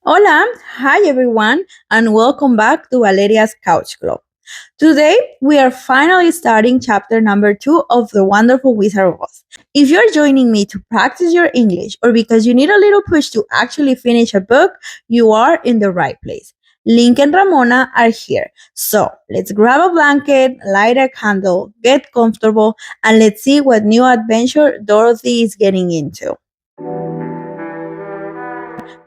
Hola, hi everyone, and welcome back to Valeria's Couch Club. Today, we are finally starting chapter number 2 of The Wonderful Wizard of Oz. If you're joining me to practice your English or because you need a little push to actually finish a book, you are in the right place. Link and Ramona are here. So let's grab a blanket, light a candle, get comfortable, and let's see what new adventure Dorothy is getting into.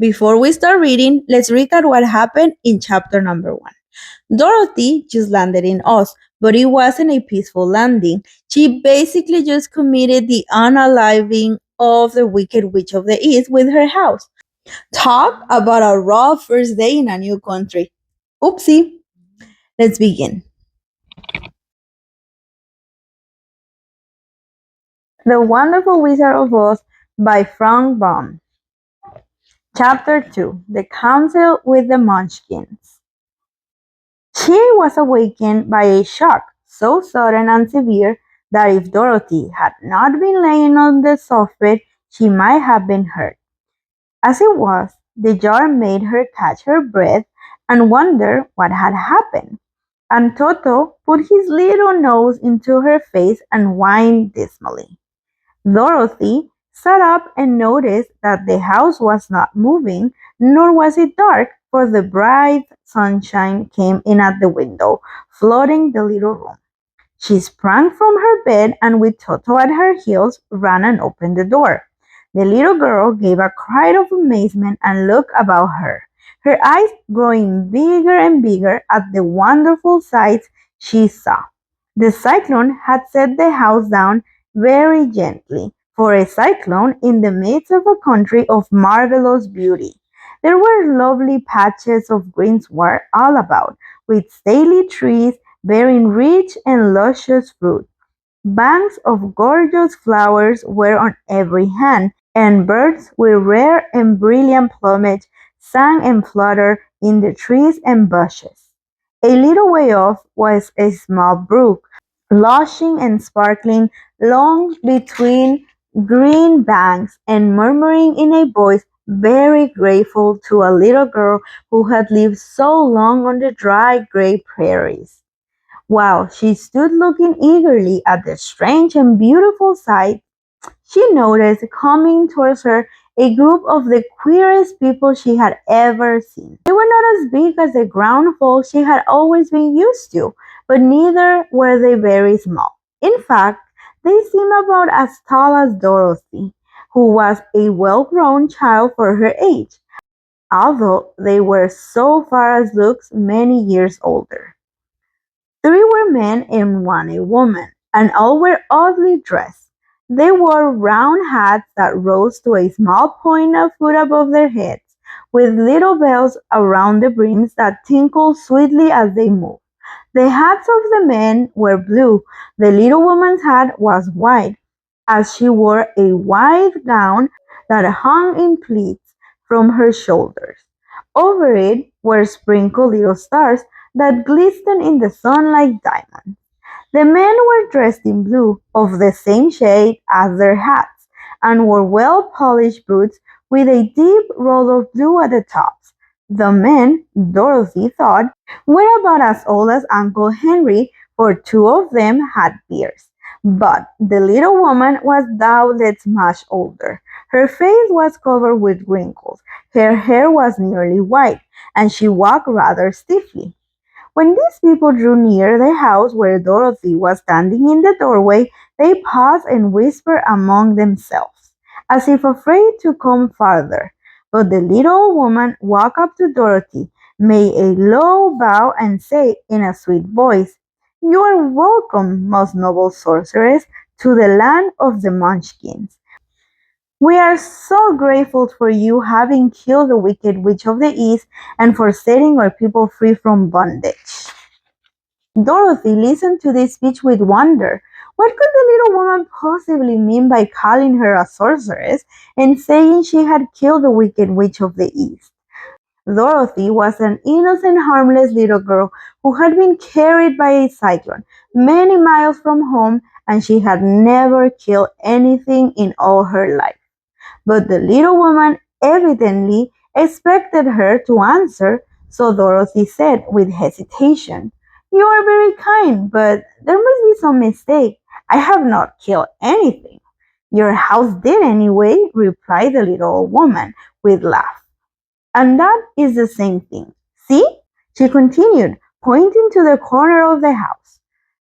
Before we start reading, let's recap what happened in chapter number 1. Dorothy just landed in Oz, but it wasn't a peaceful landing. She basically just committed the unaliving of the Wicked Witch of the East with her house. Talk about a rough first day in a new country. Oopsie. Let's begin. The Wonderful Wizard of Oz by Frank Baum. Chapter 2. The Council with the Munchkins. She was awakened by a shock so sudden and severe that if Dorothy had not been lying on the sofa, she might have been hurt. As it was, the jar made her catch her breath and wonder what had happened. And Toto put his little nose into her face and whined dismally. Dorothy sat up and noticed that the house was not moving, nor was it dark, for the bright sunshine came in at the window, flooding the little room. She sprang from her bed and with Toto at her heels ran and opened the door. The little girl gave a cry of amazement and looked about her, her eyes growing bigger and bigger at the wonderful sights she saw. The cyclone had set the house down very gently, for a cyclone in the midst of a country of marvelous beauty. There were lovely patches of greensward all about, with stately trees bearing rich and luscious fruit. Banks of gorgeous flowers were on every hand, and birds with rare and brilliant plumage sang and fluttered in the trees and bushes. A little way off was a small brook, lushing and sparkling along between green banks and murmuring in a voice very grateful to a little girl who had lived so long on the dry gray prairies. While she stood looking eagerly at the strange and beautiful sight, she noticed coming towards her a group of the queerest people she had ever seen. They were not as big as the ground folk she had always been used to, but neither were they very small. In fact, they seemed about as tall as Dorothy, who was a well-grown child for her age, although they were so far as looks many years older. Three were men and one a woman, and all were oddly dressed. They wore round hats that rose to a small point a foot above their heads, with little bells around the brims that tinkled sweetly as they moved. The hats of the men were blue. The little woman's hat was white, as she wore a white gown that hung in pleats from her shoulders. Over it were sprinkled little stars that glistened in the sun like diamonds. The men were dressed in blue, of the same shade as their hats, and wore well-polished boots with a deep roll of blue at the tops. The men, Dorothy thought, were about as old as Uncle Henry, for two of them had beards. But the little woman was doubtless much older. Her face was covered with wrinkles, her hair was nearly white, and she walked rather stiffly. When these people drew near the house where Dorothy was standing in the doorway, they paused and whispered among themselves, as if afraid to come farther. But the little woman walked up to Dorothy, made a low bow, and said in a sweet voice, "You are welcome, most noble sorceress, to the land of the Munchkins. We are so grateful for you having killed the Wicked Witch of the East and for setting our people free from bondage." Dorothy listened to this speech with wonder. What could the little woman possibly mean by calling her a sorceress and saying she had killed the Wicked Witch of the East? Dorothy was an innocent, harmless little girl who had been carried by a cyclone many miles from home, and she had never killed anything in all her life. But the little woman evidently expected her to answer, so Dorothy said with hesitation, "You are very kind, but there must be some mistake. I have not killed anything." "Your house did anyway," replied the little old woman with a laugh. "And that is the same thing. See?" she continued, pointing to the corner of the house.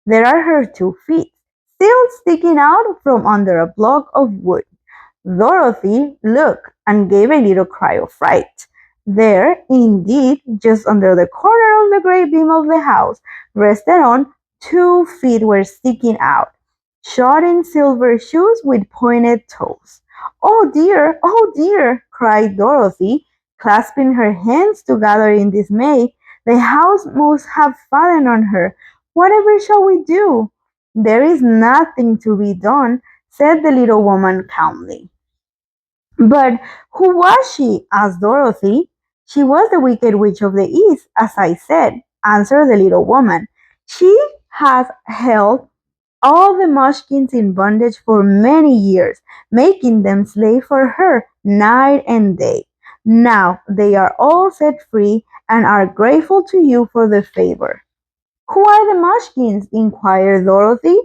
"There are her 2 feet, still sticking out from under a block of wood." Dorothy looked and gave a little cry of fright. There, indeed, just under the corner of the great beam of the house, rested on 2 feet were sticking out, shod in silver shoes with pointed toes. "Oh dear! Oh dear!" cried Dorothy, clasping her hands together in dismay. "The house must have fallen on her. Whatever shall we do?" "There is nothing to be done," said the little woman calmly. "But who was she?" asked Dorothy. "She was the Wicked Witch of the East, as I said," answered the little woman. "She has held all the Munchkins in bondage for many years, making them slaves for her night and day. Now they are all set free and are grateful to you for the favor." "Who are the Munchkins?" inquired Dorothy.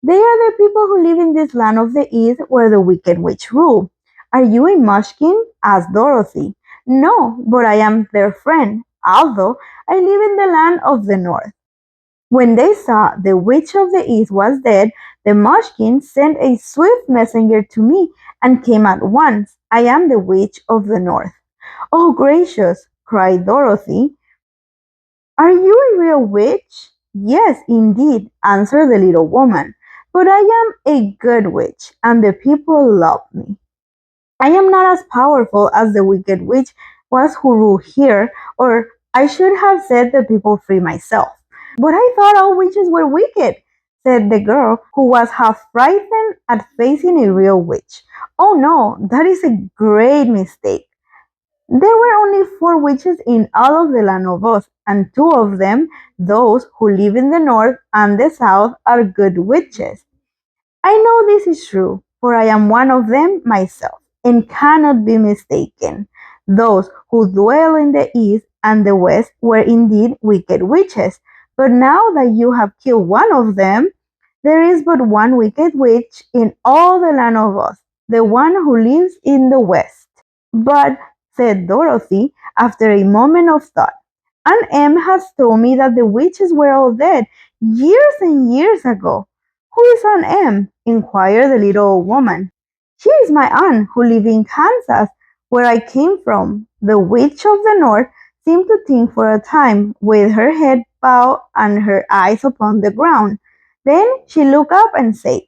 "They are the people who live in this land of the East where the Wicked Witch rules." "Are you a Munchkin?" asked Dorothy. "No, but I am their friend, although I live in the land of the North." When they saw the Witch of the East was dead, the Munchkins sent a swift messenger to me and came at once. "I am the Witch of the North." "Oh, gracious!" cried Dorothy. "Are you a real witch?" "Yes, indeed," answered the little woman. "But I am a good witch, and the people love me. I am not as powerful as the wicked witch was who ruled here, or I should have set the people free myself." "But I thought all witches were wicked," said the girl, who was half frightened at facing a real witch. "Oh no, that is a great mistake. There were only 4 witches in all of the land of Oz, and 2 of them, those who live in the north and the south, are good witches. I know this is true, for I am one of them myself, and cannot be mistaken. Those who dwell in the east and the west were indeed wicked witches, but now that you have killed one of them, there is but one wicked witch in all the land of Oz, the one who lives in the west." "But," said Dorothy, after a moment of thought, "Aunt Em has told me that the witches were all dead years and years ago." "Who is Aunt Em?" inquired the little old woman. "She is my aunt who lives in Kansas, where I came from." The witch of the north seemed to think for a time, with her head bowed and her eyes upon the ground. Then she looked up and said,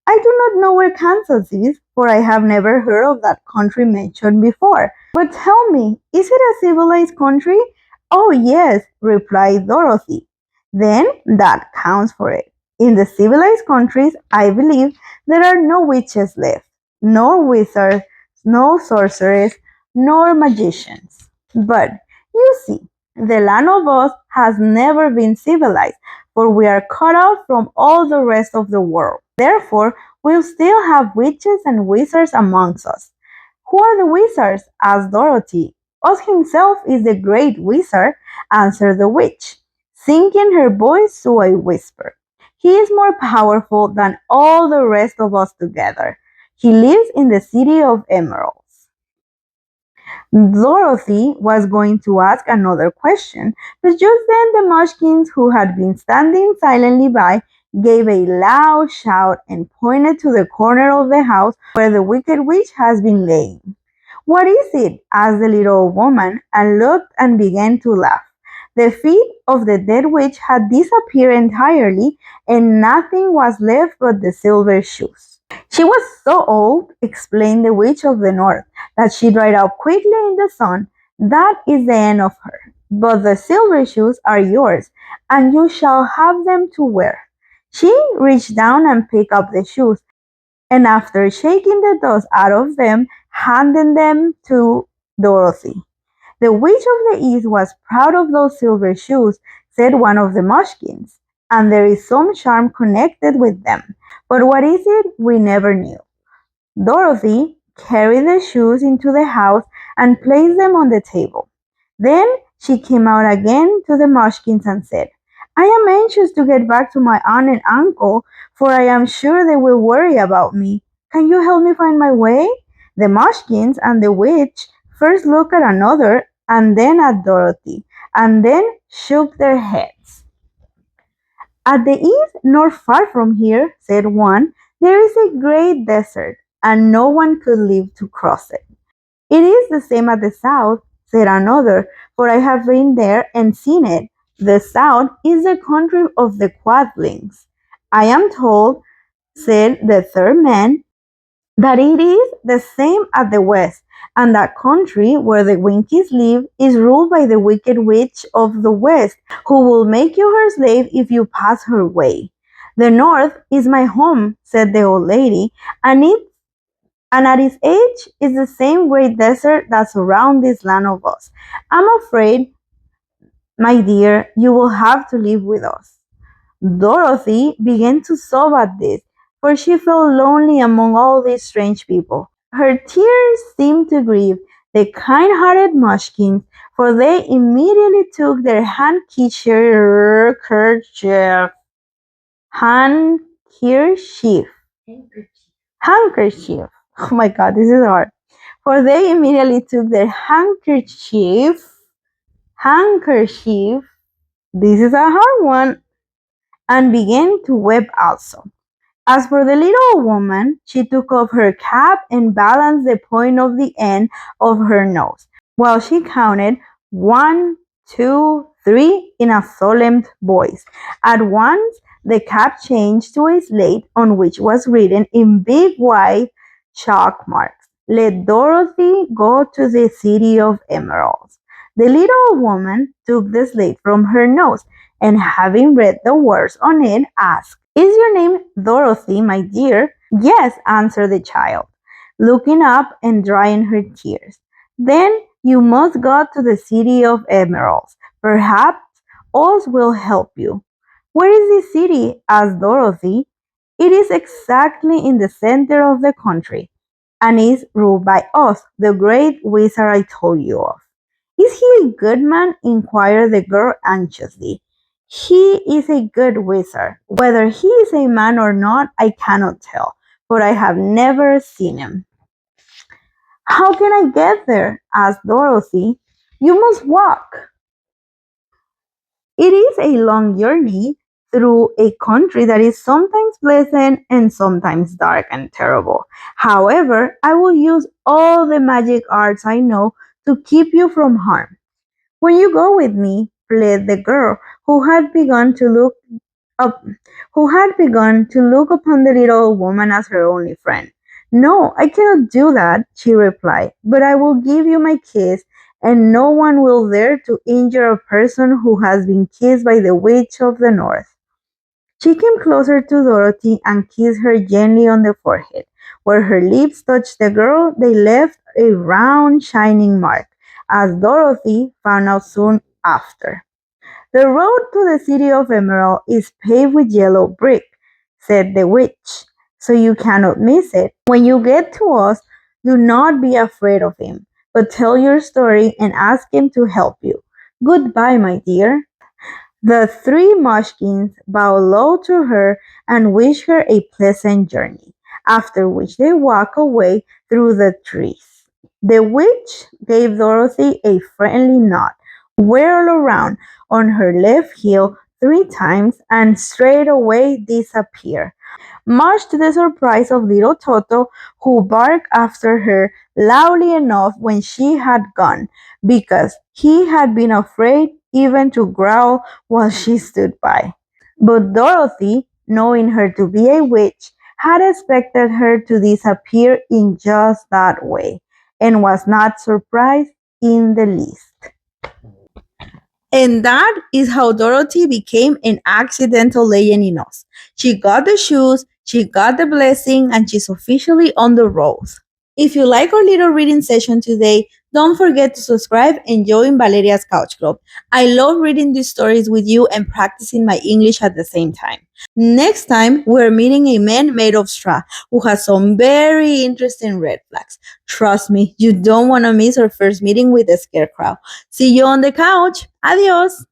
"I do not know where Kansas is, for I have never heard of that country mentioned before. But tell me, is it a civilized country?" "Oh, yes," replied Dorothy. "Then that counts for it. In the civilized countries, I believe, there are no witches left, nor wizards, no sorcerers, nor magicians. But, you see, the land of Oz has never been civilized, for we are cut off from all the rest of the world. Therefore, we'll still have witches and wizards amongst us." "Who are the wizards?" asked Dorothy. "Oz himself is the great wizard," answered the witch, sinking her voice to a whisper. "He is more powerful than all the rest of us together. He lives in the city of emeralds." Dorothy was going to ask another question, but just then the Munchkins, who had been standing silently by, gave a loud shout and pointed to the corner of the house where the wicked witch has been laying. "What is it?" asked the little old woman, and looked and began to laugh. The feet of the dead witch had disappeared entirely, and nothing was left but the silver shoes. "She was so old," explained the witch of the north, "that she dried out quickly in the sun. That is the end of her. But the silver shoes are yours, and you shall have them to wear." She reached down and picked up the shoes, and after shaking the dust out of them, handed them to Dorothy. "The Witch of the East was proud of those silver shoes," said one of the Munchkins, "and there is some charm connected with them. But what is it, we never knew." Dorothy carried the shoes into the house and placed them on the table. Then she came out again to the Munchkins and said, I am anxious to get back to my aunt and uncle, for I am sure they will worry about me. Can you help me find my way? The Munchkins and the witch first looked at another and then at Dorothy, and then shook their heads. At the east, not far from here, said one, there is a great desert, and no one could live to cross it. It is the same at the south, said another, for I have been there and seen it. The south is the country of the quadlings. I am told, said the third man, that it is the same at the west, and that country where the Winkies live is ruled by the wicked witch of the west, who will make you her slave if you pass her way. The north is my home, said the old lady, and at its edge is the same great desert that surrounds this land of us. I'm afraid, my dear, you will have to live with us. Dorothy began to sob at this, for she felt lonely among all these strange people. Her tears seemed to grieve the kind-hearted Munchkins, for they immediately took their handkerchief. Handkerchief. Oh my God, this is hard. For they immediately took their handkerchief, this is a hard one, and began to weep also. As for the little woman, she took off her cap and balanced the point of the end of her nose, while she counted 1, 2, 3 in a solemn voice. At once, the cap changed to a slate on which was written in big white chalk marks, Let Dorothy go to the City of Emeralds. The little woman took the slate from her nose, and having read the words on it, asked, Is your name Dorothy, my dear? Yes, answered the child, looking up and drying her tears. Then you must go to the City of Emeralds. Perhaps Oz will help you. Where is the city? Asked Dorothy. It is exactly in the center of the country, and is ruled by Oz, the great wizard I told you of. Is he a good man? Inquired the girl anxiously. He is a good wizard. Whether he is a man or not, I cannot tell, for I have never seen him. How can I get there? Asked Dorothy. You must walk. It is a long journey through a country that is sometimes pleasant and sometimes dark and terrible. However, I will use all the magic arts I know to keep you from harm. When you go with me, pleaded the girl, up, who had begun to look upon the little woman as her only friend. No, I cannot do that, she replied, but I will give you my kiss, and no one will dare to injure a person who has been kissed by the witch of the north. She came closer to Dorothy and kissed her gently on the forehead. Where her lips touched the girl, they left a round, shining mark, as Dorothy found out soon after. The road to the City of Emerald is paved with yellow brick, said the witch, so you cannot miss it. When you get to us, do not be afraid of him, but tell your story and ask him to help you. Goodbye, my dear. The three Munchkins bowed low to her and wished her a pleasant journey, after which they walked away through the trees. The witch gave Dorothy a friendly nod, whirled around on her left heel 3 times, and straightway disappeared, much to the surprise of little Toto, who barked after her loudly enough when she had gone, because he had been afraid even to growl while she stood by. But Dorothy, knowing her to be a witch, had expected her to disappear in just that way, and was not surprised in the least. And that is how Dorothy became an accidental legend in Oz. She got the shoes, she got the blessing, and she's officially on the road. If you like our little reading session today, Don't forget to subscribe and join Valeria's Couch Club. I love reading these stories with you and practicing my English at the same time. Next time, we're meeting a man made of straw who has some very interesting red flags. Trust me, you don't want to miss our first meeting with the scarecrow. See you on the couch. Adios.